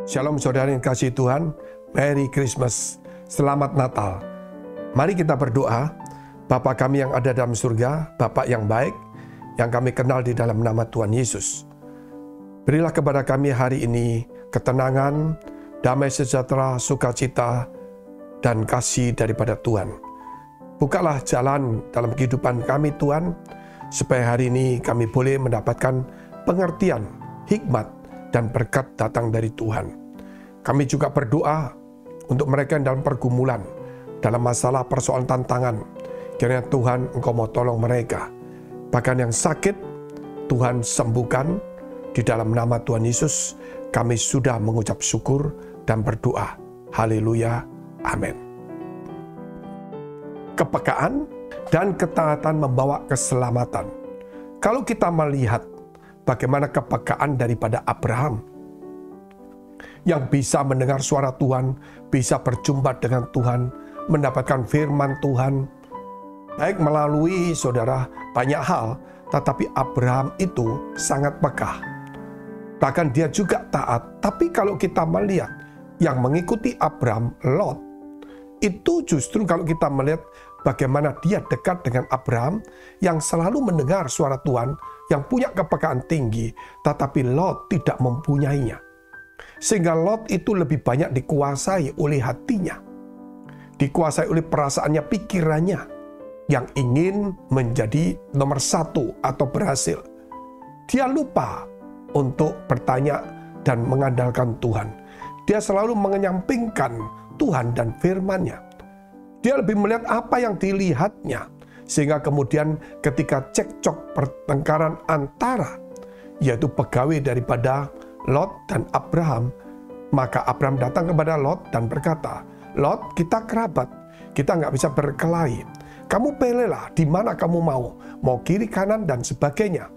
Shalom saudara yang kasih Tuhan, Merry Christmas, Selamat Natal. Mari kita berdoa. Bapa kami yang ada dalam surga, Bapa yang baik, yang kami kenal di dalam nama Tuhan Yesus. Berilah kepada kami hari ini ketenangan, damai sejahtera, sukacita, dan kasih daripada Tuhan. Bukalah jalan dalam kehidupan kami Tuhan, supaya hari ini kami boleh mendapatkan pengertian, hikmat, dan berkat datang dari Tuhan. Kami juga berdoa untuk mereka yang dalam pergumulan, dalam masalah persoalan tantangan. Kiranya Tuhan Engkau mau tolong mereka. Bahkan yang sakit, Tuhan sembuhkan. Di dalam nama Tuhan Yesus, kami sudah mengucap syukur dan berdoa. Haleluya. Amin. Kepekaan dan ketaatan membawa keselamatan. Kalau kita melihat bagaimana kepekaan daripada Abraham yang bisa mendengar suara Tuhan, bisa berjumpa dengan Tuhan, mendapatkan firman Tuhan, baik melalui saudara banyak hal, tetapi Abraham itu sangat peka. Bahkan dia juga taat. Tapi kalau kita melihat yang mengikuti Abraham, Lot, itu justru kalau kita melihat bagaimana dia dekat dengan Abraham yang selalu mendengar suara Tuhan, yang punya kepekaan tinggi, tetapi Lot tidak mempunyainya. Sehingga Lot itu lebih banyak dikuasai oleh hatinya, dikuasai oleh perasaannya, pikirannya, yang ingin menjadi nomor satu atau berhasil. Dia lupa untuk bertanya dan mengandalkan Tuhan. Dia selalu mengenyampingkan Tuhan dan firman-Nya. Dia lebih melihat apa yang dilihatnya. Sehingga kemudian ketika cekcok pertengkaran antara, yaitu pegawai daripada Lot dan Abraham, maka Abraham datang kepada Lot dan berkata, Lot, kita kerabat, kita nggak bisa berkelahi. Kamu pilihlah di mana kamu mau kiri kanan dan sebagainya.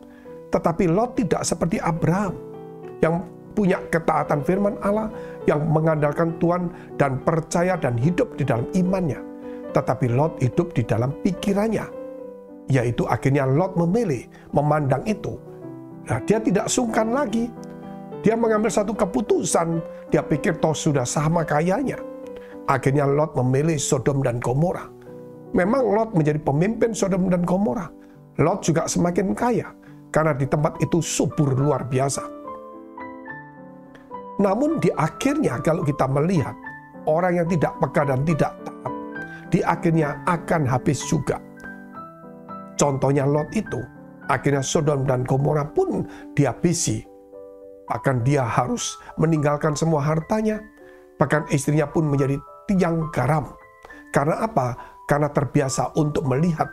Tetapi Lot tidak seperti Abraham yang punya ketaatan firman Allah, yang mengandalkan Tuhan dan percaya dan hidup di dalam imannya. Tetapi Lot hidup di dalam pikirannya, yaitu akhirnya Lot memilih, memandang itu. Nah, dia tidak sungkan lagi. Dia mengambil satu keputusan, dia pikir toh sudah sama kayanya. Akhirnya Lot memilih Sodom dan Gomora. Memang Lot menjadi pemimpin Sodom dan Gomora. Lot juga semakin kaya, karena di tempat itu subur luar biasa. Namun di akhirnya kalau kita melihat, orang yang tidak peka dan tidak taat, di akhirnya akan habis juga. Contohnya Lot itu, akhirnya Sodom dan Gomora pun dihabisi. Bahkan dia harus meninggalkan semua hartanya. Bahkan istrinya pun menjadi tiang garam. Karena apa? Karena terbiasa untuk melihat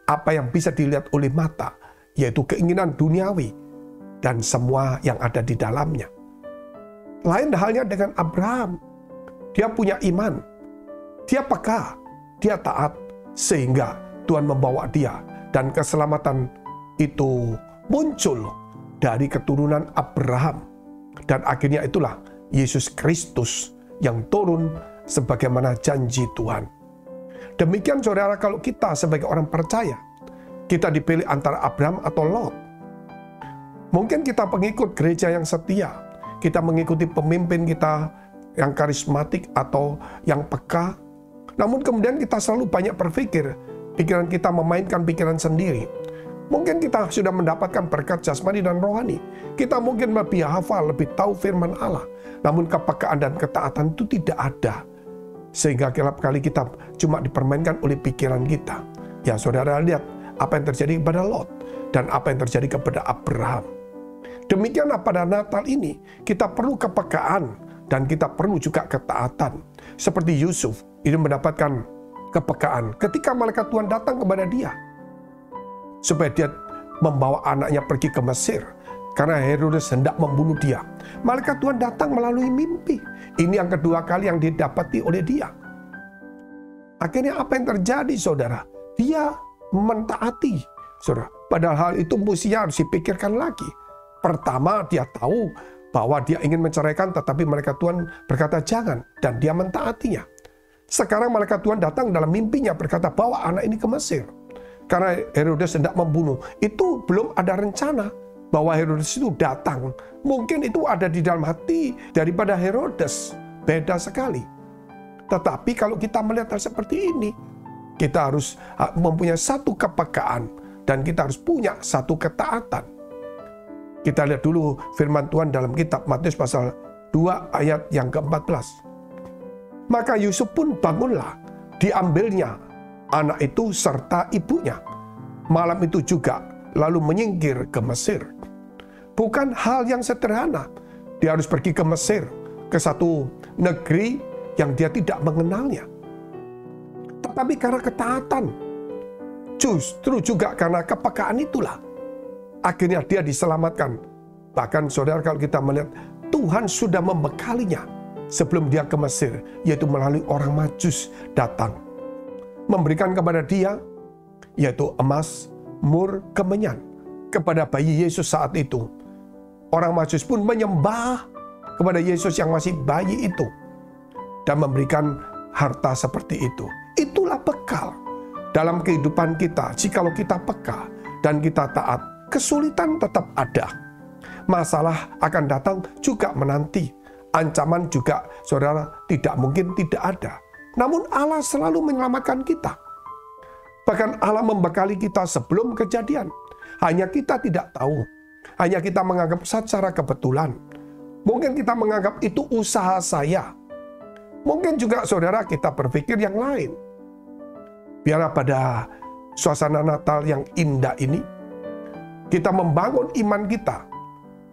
apa yang bisa dilihat oleh mata, yaitu keinginan duniawi dan semua yang ada di dalamnya. Lain halnya dengan Abraham. Dia punya iman. Dia peka. Dia taat. Sehingga Tuhan membawa dia. Dan keselamatan itu muncul dari keturunan Abraham. Dan akhirnya itulah Yesus Kristus yang turun sebagaimana janji Tuhan. Demikian saudara, kalau kita sebagai orang percaya, kita dipilih antara Abraham atau Lot. Mungkin kita pengikut gereja yang setia, kita mengikuti pemimpin kita yang karismatik atau yang peka. Namun kemudian kita selalu banyak berpikir, pikiran kita memainkan pikiran sendiri. Mungkin kita sudah mendapatkan berkat jasmani dan rohani. Kita mungkin lebih hafal, lebih tahu firman Allah. Namun kepekaan dan ketaatan itu tidak ada. Sehingga kerap kali kita cuma dipermainkan oleh pikiran kita. Ya saudara, lihat apa yang terjadi kepada Lot dan apa yang terjadi kepada Abraham. Demikianlah pada Natal ini kita perlu kepekaan dan kita perlu juga ketaatan. Seperti Yusuf ini mendapatkan kepekaan ketika malaikat Tuhan datang kepada dia, supaya dia membawa anaknya pergi ke Mesir. Karena Herodes hendak membunuh dia. Malaikat Tuhan datang melalui mimpi. Ini yang kedua kali yang didapati oleh dia. Akhirnya apa yang terjadi saudara? Dia mentaati saudara. Padahal hal itu mestinya harus dipikirkan lagi. Pertama dia tahu bahwa dia ingin menceraikan, tetapi malaikat Tuhan berkata jangan. Dan dia mentaatinya. Sekarang malaikat Tuhan datang dalam mimpinya berkata bawa anak ini ke Mesir. Karena Herodes hendak membunuh. Itu belum ada rencana. bahwa Herodes itu datang. Mungkin itu ada di dalam hati daripada Herodes. Beda sekali. Tetapi kalau kita melihat hal seperti ini, kita harus mempunyai satu kepekaan dan kita harus punya satu ketaatan. Kita lihat dulu firman Tuhan dalam kitab Matius pasal 2 ayat yang ke-14. Maka Yusuf pun bangunlah, diambilnya anak itu serta ibunya. Malam itu juga lalu menyingkir ke Mesir. Bukan hal yang sederhana. Dia harus pergi ke Mesir, ke satu negeri yang dia tidak mengenalnya. Tetapi karena ketaatan, justru juga karena kepekaan itulah, akhirnya dia diselamatkan. Bahkan saudara, kalau kita melihat, Tuhan sudah membekalinya sebelum dia ke Mesir, yaitu melalui orang Majus datang. Memberikan kepada dia, yaitu emas, mur, kemenyan, kepada bayi Yesus saat itu. Orang Majus pun menyembah kepada Yesus yang masih bayi itu, dan memberikan harta seperti itu. Itulah bekal dalam kehidupan kita. Jikalau kita peka dan kita taat, kesulitan tetap ada. Masalah akan datang juga menanti. Ancaman juga, saudara, tidak mungkin tidak ada. Namun Allah selalu menyelamatkan kita. Bahkan Allah membekali kita sebelum kejadian. Hanya kita tidak tahu. Hanya kita menganggap secara kebetulan. Mungkin kita menganggap itu usaha saya. Mungkin juga saudara kita berpikir yang lain. Biarlah pada suasana Natal yang indah ini, kita membangun iman kita.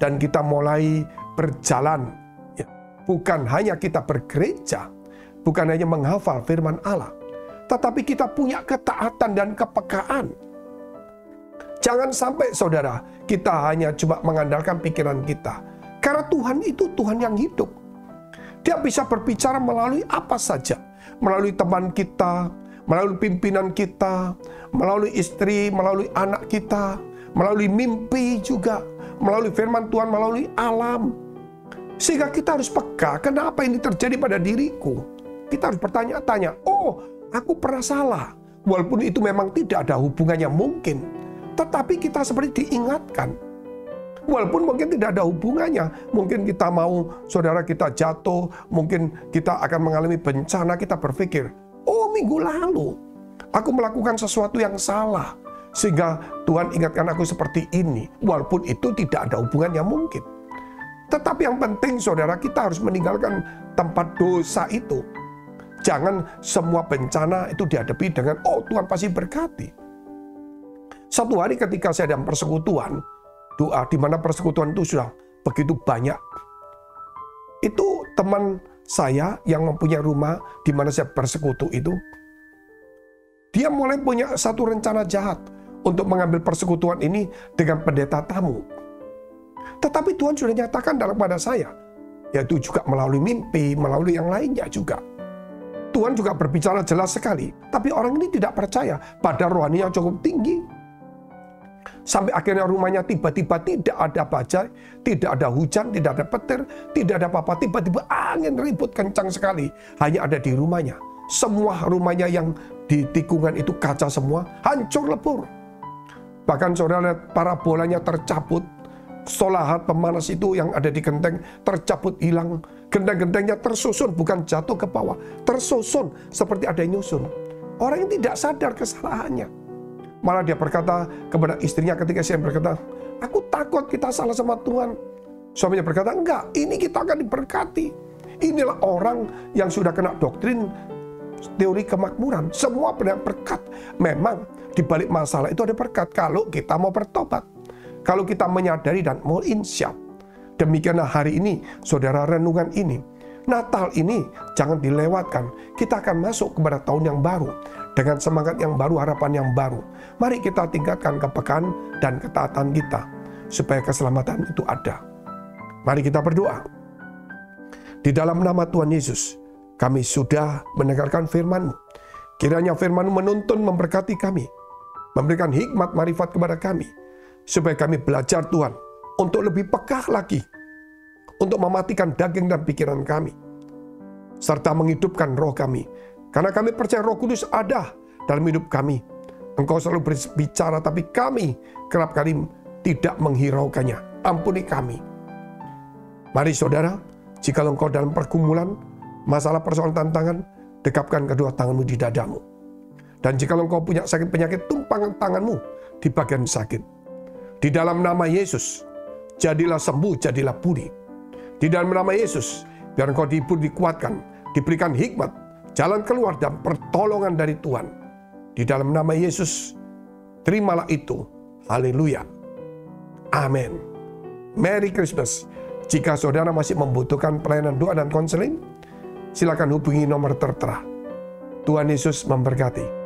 Dan kita mulai berjalan. Ya, bukan hanya kita bergereja, bukan hanya menghafal firman Allah, tetapi kita punya ketaatan dan kepekaan. Jangan sampai saudara, kita hanya cuma mengandalkan pikiran kita. Karena Tuhan itu Tuhan yang hidup. Dia bisa berbicara melalui apa saja. Melalui teman kita, melalui pimpinan kita, melalui istri, melalui anak kita, melalui mimpi juga, melalui firman Tuhan, melalui alam. Sehingga kita harus peka, kenapa ini terjadi pada diriku? Kita harus bertanya-tanya, oh aku pernah salah. Walaupun itu memang tidak ada hubungannya mungkin. Tetapi kita seperti diingatkan. Walaupun mungkin tidak ada hubungannya. Mungkin kita mau, saudara kita jatuh, mungkin kita akan mengalami bencana, kita berpikir, oh minggu lalu aku melakukan sesuatu yang salah. Sehingga Tuhan ingatkan aku seperti ini. Walaupun itu tidak ada hubungannya mungkin. Tetapi yang penting saudara, kita harus meninggalkan tempat dosa itu. Jangan semua bencana itu dihadapi dengan, oh Tuhan pasti berkati. Satu hari ketika saya dalam persekutuan, doa di mana persekutuan itu sudah begitu banyak. Itu teman saya yang mempunyai rumah di mana saya bersekutu itu, dia mulai punya satu rencana jahat untuk mengambil persekutuan ini dengan pendeta tamu. Tetapi Tuhan sudah nyatakan dalam pada saya, yaitu juga melalui mimpi, melalui yang lainnya juga. Tuhan juga berbicara jelas sekali, tapi orang ini tidak percaya pada rohani yang cukup tinggi. Sampai akhirnya rumahnya tiba-tiba tidak ada bajai, tidak ada hujan, tidak ada petir, tidak ada apa-apa. Tiba-tiba angin ribut kencang sekali, hanya ada di rumahnya. Semua rumahnya yang di tikungan itu kaca semua, hancur lebur. Bahkan saudara lihat parabolanya tercabut, solahat pemanas itu yang ada di genteng tercabut hilang. Genteng-gentengnya tersusun, bukan jatuh ke bawah, tersusun seperti ada yang nyusun. Orang yang tidak sadar kesalahannya. Malah dia berkata kepada istrinya ketika saya berkata, aku takut kita salah sama Tuhan. Suaminya berkata, enggak, ini kita akan diberkati. Inilah orang yang sudah kena doktrin teori kemakmuran. Semua benar berkat. Memang di balik masalah itu ada berkat kalau kita mau bertobat. Kalau kita menyadari dan mau insyaf. Demikianlah hari ini, saudara, renungan ini. Natal ini jangan dilewatkan. Kita akan masuk kepada tahun yang baru. Dengan semangat yang baru, harapan yang baru. Mari kita tingkatkan kepekaan dan ketaatan kita. Supaya keselamatan itu ada. Mari kita berdoa. Di dalam nama Tuhan Yesus, kami sudah mendengarkan firman-Mu. Kiranya firman-Mu menuntun, memberkati kami. Memberikan hikmat marifat kepada kami. Supaya kami belajar Tuhan. Untuk lebih peka lagi. Untuk mematikan daging dan pikiran kami. Serta menghidupkan roh kami. Karena kami percaya Roh Kudus ada dalam hidup kami. Engkau selalu berbicara, tapi kami kerap kali tidak menghiraukannya. Ampuni kami. Mari saudara, jika engkau dalam pergumulan, masalah, persoalan, tantangan, dekapkan kedua tanganmu di dadamu. Dan jika engkau punya sakit penyakit, tumpangkan tanganmu di bagian sakit. Di dalam nama Yesus, jadilah sembuh, jadilah pulih. Di dalam nama Yesus, biar engkau dihibur, dikuatkan, diberikan hikmat, jalan keluar dan pertolongan dari Tuhan. Di dalam nama Yesus, terimalah itu. Haleluya. Amin. Merry Christmas. Jika saudara masih membutuhkan pelayanan doa dan konseling, silakan hubungi nomor tertera. Tuhan Yesus memberkati.